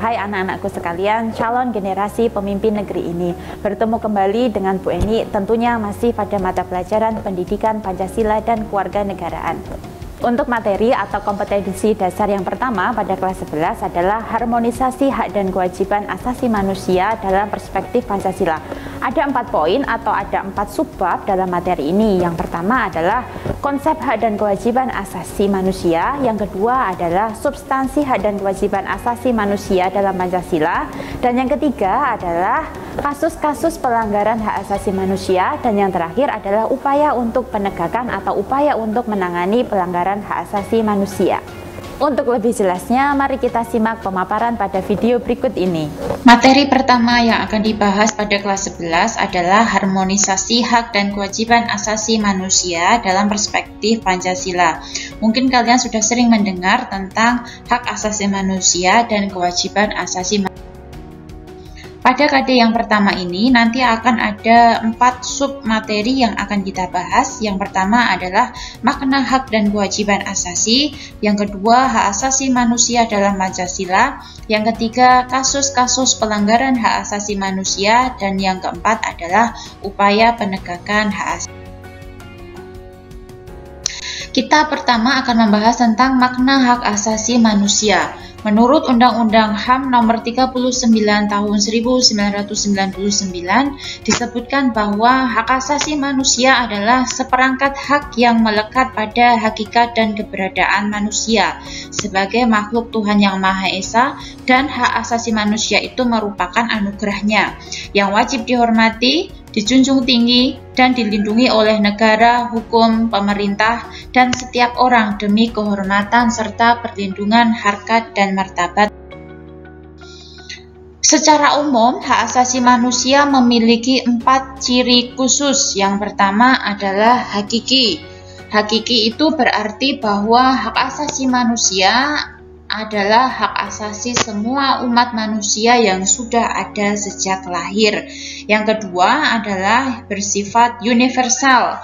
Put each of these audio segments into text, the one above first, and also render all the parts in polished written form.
Hai anak-anakku sekalian, calon generasi pemimpin negeri ini. Bertemu kembali dengan Bu Eni, tentunya masih pada mata pelajaran pendidikan Pancasila dan kewarganegaraan. Untuk materi atau kompetensi dasar yang pertama pada kelas 11 adalah harmonisasi hak dan kewajiban asasi manusia dalam perspektif Pancasila. Ada 4 poin atau ada 4 subbab dalam materi ini. Yang pertama adalah konsep hak dan kewajiban asasi manusia. Yang kedua adalah substansi hak dan kewajiban asasi manusia dalam Pancasila. Dan yang ketiga adalah kasus-kasus pelanggaran hak asasi manusia. Dan yang terakhir adalah upaya untuk penegakan atau upaya untuk menangani pelanggaran hak asasi manusia. Untuk lebih jelasnya, mari kita simak pemaparan pada video berikut ini. Materi pertama yang akan dibahas pada kelas 11 adalah harmonisasi hak dan kewajiban asasi manusia dalam perspektif Pancasila. Mungkin kalian sudah sering mendengar tentang hak asasi manusia dan kewajiban asasi manusia. Pada KD yang pertama ini nanti akan ada 4 sub materi yang akan kita bahas. Yang pertama adalah makna hak dan kewajiban asasi, yang kedua hak asasi manusia dalam Pancasila, yang ketiga kasus-kasus pelanggaran hak asasi manusia, dan yang keempat adalah upaya penegakan hak asasi. Kita pertama akan membahas tentang makna hak asasi manusia. Menurut Undang-Undang HAM Nomor 39 Tahun 1999 disebutkan bahwa hak asasi manusia adalah seperangkat hak yang melekat pada hakikat dan keberadaan manusia sebagai makhluk Tuhan Yang Maha Esa, dan hak asasi manusia itu merupakan anugerahnya yang wajib dihormati, dijunjung tinggi, dan dilindungi oleh negara, hukum, pemerintah, dan setiap orang demi kehormatan serta perlindungan harkat dan martabat. Secara umum, hak asasi manusia memiliki 4 ciri khusus. Yang pertama adalah hakiki. Hakiki itu berarti bahwa hak asasi manusia adalah hak asasi semua umat manusia yang sudah ada sejak lahir. Yang kedua adalah bersifat universal.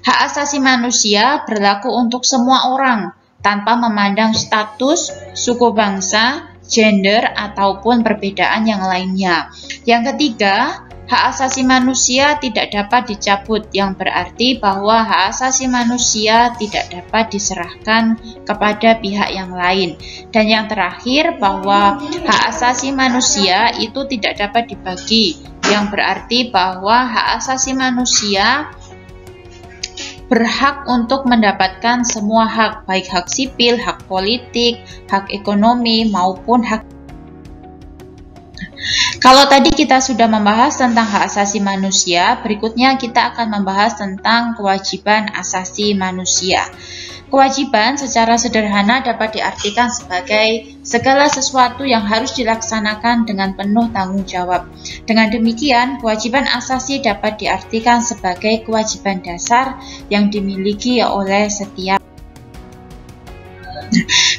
Hak asasi manusia berlaku untuk semua orang tanpa memandang status, suku bangsa, gender, ataupun perbedaan yang lainnya. Yang ketiga, hak asasi manusia tidak dapat dicabut, yang berarti bahwa hak asasi manusia tidak dapat diserahkan kepada pihak yang lain. Dan yang terakhir, bahwa hak asasi manusia itu tidak dapat dibagi, yang berarti bahwa hak asasi manusia berhak untuk mendapatkan semua hak, baik hak sipil, hak politik, hak ekonomi, maupun hak. Kalau tadi kita sudah membahas tentang hak asasi manusia, berikutnya kita akan membahas tentang kewajiban asasi manusia. Kewajiban secara sederhana dapat diartikan sebagai segala sesuatu yang harus dilaksanakan dengan penuh tanggung jawab. Dengan demikian, kewajiban asasi dapat diartikan sebagai kewajiban dasar yang dimiliki oleh setiap.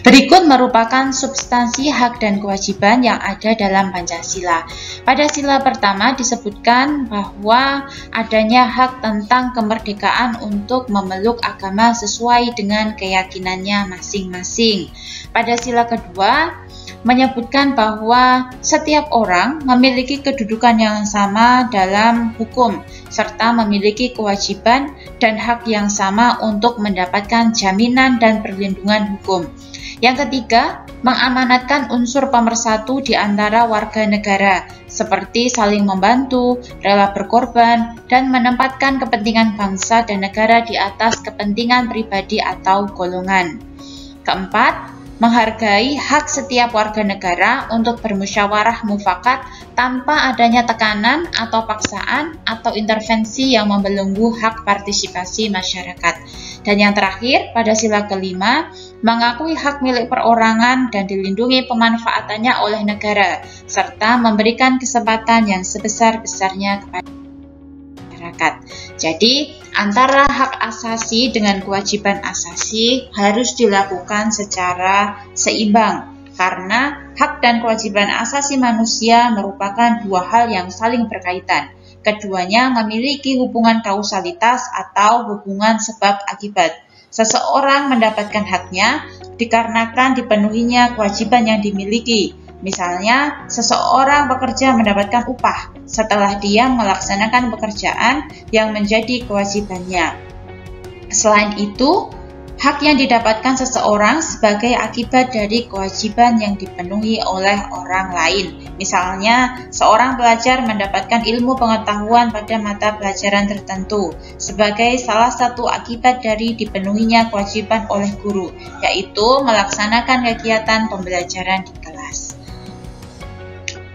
Berikut merupakan substansi hak dan kewajiban yang ada dalam Pancasila. Pada sila pertama disebutkan bahwa adanya hak tentang kemerdekaan untuk memeluk agama sesuai dengan keyakinannya masing-masing. Pada sila kedua menyebutkan bahwa setiap orang memiliki kedudukan yang sama dalam hukum serta memiliki kewajiban dan hak yang sama untuk mendapatkan jaminan dan perlindungan hukum. Yang ketiga, mengamanatkan unsur pemersatu di antara warga negara, seperti saling membantu, rela berkorban, dan menempatkan kepentingan bangsa dan negara di atas kepentingan pribadi atau golongan. Keempat, menghargai hak setiap warga negara untuk bermusyawarah mufakat tanpa adanya tekanan atau paksaan atau intervensi yang membelenggu hak partisipasi masyarakat. Dan yang terakhir, pada sila kelima, mengakui hak milik perorangan dan dilindungi pemanfaatannya oleh negara, serta memberikan kesempatan yang sebesar-besarnya kepada masyarakat. Jadi, antara hak asasi dengan kewajiban asasi harus dilakukan secara seimbang, karena hak dan kewajiban asasi manusia merupakan dua hal yang saling berkaitan. Keduanya memiliki hubungan kausalitas atau hubungan sebab akibat. Seseorang mendapatkan haknya dikarenakan dipenuhinya kewajiban yang dimiliki, Misalnya, seseorang pekerja mendapatkan upah setelah dia melaksanakan pekerjaan yang menjadi kewajibannya. Selain itu, hak yang didapatkan seseorang sebagai akibat dari kewajiban yang dipenuhi oleh orang lain. Misalnya, seorang pelajar mendapatkan ilmu pengetahuan pada mata pelajaran tertentu sebagai salah satu akibat dari dipenuhinya kewajiban oleh guru, yaitu melaksanakan kegiatan pembelajaran di kelas.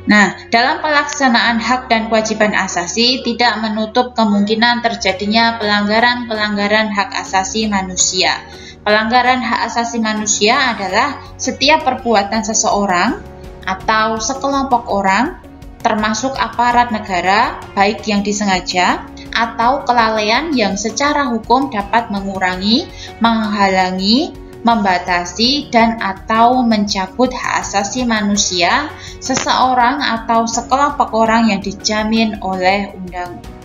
Nah, dalam pelaksanaan hak dan kewajiban asasi tidak menutup kemungkinan terjadinya pelanggaran-pelanggaran hak asasi manusia. Pelanggaran hak asasi manusia adalah setiap perbuatan seseorang atau sekelompok orang, termasuk aparat negara, baik yang disengaja atau kelalaian yang secara hukum dapat mengurangi, menghalangi, membatasi dan atau mencabut hak asasi manusia seseorang atau sekelompok orang yang dijamin oleh undang-undang.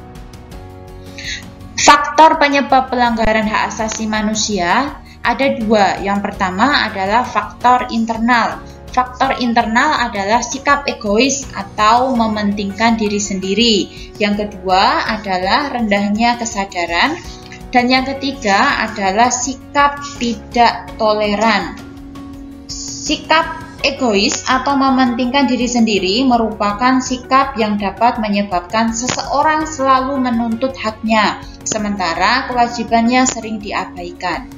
Faktor penyebab pelanggaran hak asasi manusia ada dua. Yang pertama adalah faktor internal. Faktor internal adalah sikap egois atau mementingkan diri sendiri. Yang kedua adalah rendahnya kesadaran. Dan yang ketiga adalah sikap tidak toleran. Sikap egois atau mementingkan diri sendiri merupakan sikap yang dapat menyebabkan seseorang selalu menuntut haknya, sementara kewajibannya sering diabaikan.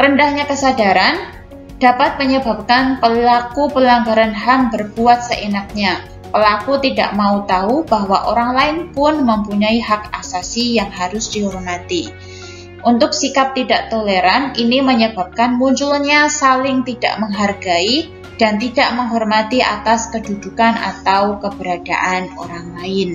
Rendahnya kesadaran dapat menyebabkan pelaku pelanggaran HAM berbuat seenaknya. Pelaku tidak mau tahu bahwa orang lain pun mempunyai hak asasi yang harus dihormati. Untuk sikap tidak toleran, ini menyebabkan munculnya saling tidak menghargai dan tidak menghormati atas kedudukan atau keberadaan orang lain.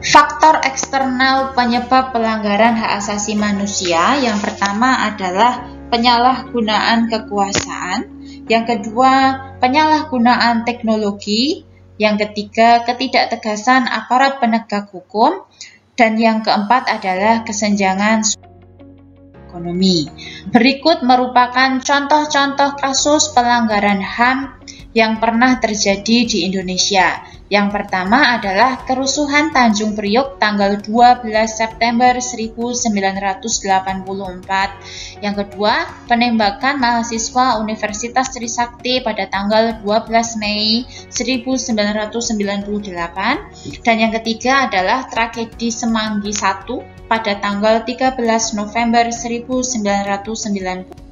Faktor eksternal penyebab pelanggaran hak asasi manusia yang pertama adalah penyalahgunaan kekuasaan. Yang kedua, penyalahgunaan teknologi. Yang ketiga, ketidaktegasan aparat penegak hukum. Dan yang keempat adalah kesenjangan ekonomi. Berikut merupakan contoh-contoh kasus pelanggaran HAM yang pernah terjadi di Indonesia. Yang pertama adalah kerusuhan Tanjung Priok tanggal 12 September 1984. Yang kedua, penembakan mahasiswa Universitas Trisakti pada tanggal 12 Mei 1998. Dan yang ketiga adalah tragedi Semanggi I pada tanggal 13 November 1990.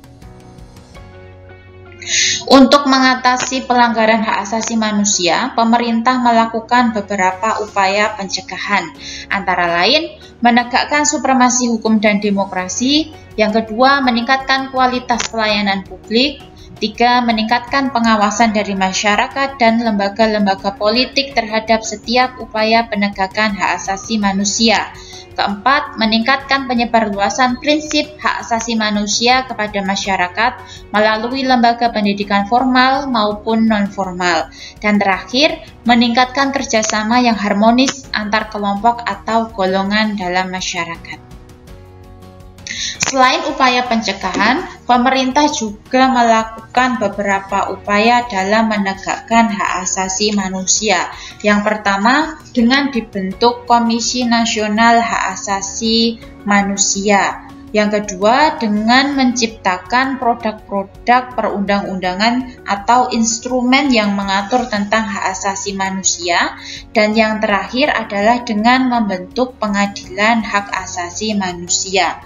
Untuk mengatasi pelanggaran hak asasi manusia, pemerintah melakukan beberapa upaya pencegahan, antara lain menegakkan supremasi hukum dan demokrasi, yang kedua meningkatkan kualitas pelayanan publik, tiga meningkatkan pengawasan dari masyarakat dan lembaga-lembaga politik terhadap setiap upaya penegakan hak asasi manusia. Keempat, meningkatkan penyebarluasan prinsip hak asasi manusia kepada masyarakat melalui lembaga pendidikan formal maupun non-formal. Dan terakhir, meningkatkan kerjasama yang harmonis antar kelompok atau golongan dalam masyarakat. Selain upaya pencegahan, pemerintah juga melakukan beberapa upaya dalam menegakkan hak asasi manusia. Yang pertama, dengan dibentuk Komisi Nasional Hak Asasi Manusia. Yang kedua, dengan menciptakan produk-produk perundang-undangan atau instrumen yang mengatur tentang hak asasi manusia. Dan yang terakhir adalah dengan membentuk Pengadilan Hak Asasi Manusia.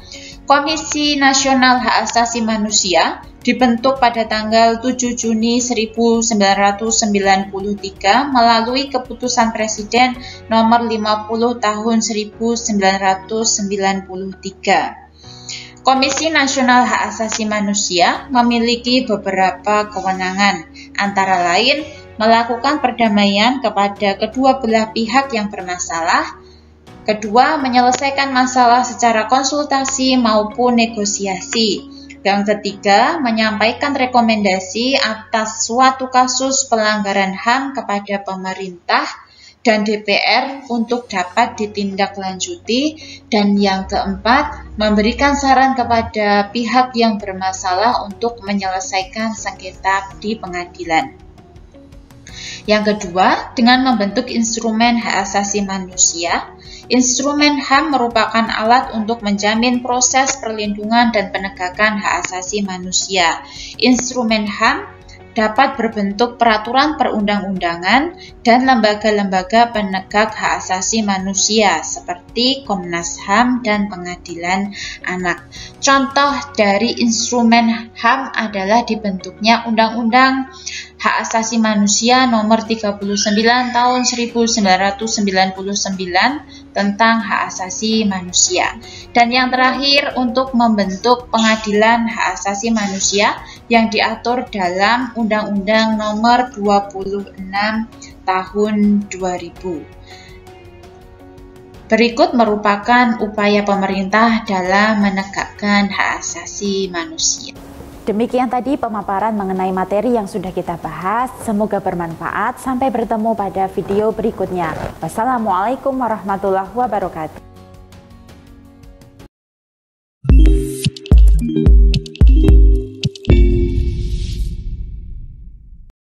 Komisi Nasional Hak Asasi Manusia dibentuk pada tanggal 7 Juni 1993 melalui keputusan Presiden nomor 50 tahun 1993. Komisi Nasional Hak Asasi Manusia memiliki beberapa kewenangan, antara lain melakukan perdamaian kepada kedua belah pihak yang bermasalah. Kedua, menyelesaikan masalah secara konsultasi maupun negosiasi. Yang ketiga, menyampaikan rekomendasi atas suatu kasus pelanggaran HAM kepada pemerintah. dan DPR untuk dapat ditindaklanjuti. Dan yang keempat, memberikan saran kepada pihak yang bermasalah untuk menyelesaikan sengketa di pengadilan. Yang kedua, dengan membentuk instrumen hak asasi manusia. Instrumen HAM merupakan alat untuk menjamin proses perlindungan dan penegakan hak asasi manusia. Instrumen HAM dapat berbentuk peraturan perundang-undangan dan lembaga-lembaga penegak hak asasi manusia seperti Komnas HAM dan Pengadilan Anak. Contoh dari instrumen HAM adalah dibentuknya Undang-Undang Hak Asasi Manusia Nomor 39 Tahun 1999 tentang hak asasi manusia. Dan yang terakhir, untuk membentuk Pengadilan Hak Asasi Manusia yang diatur dalam Undang-Undang Nomor 26 Tahun 2000. Berikut merupakan upaya pemerintah dalam menegakkan hak asasi manusia. Demikian tadi pemaparan mengenai materi yang sudah kita bahas. Semoga bermanfaat. Sampai bertemu pada video berikutnya. Wassalamualaikum warahmatullahi wabarakatuh.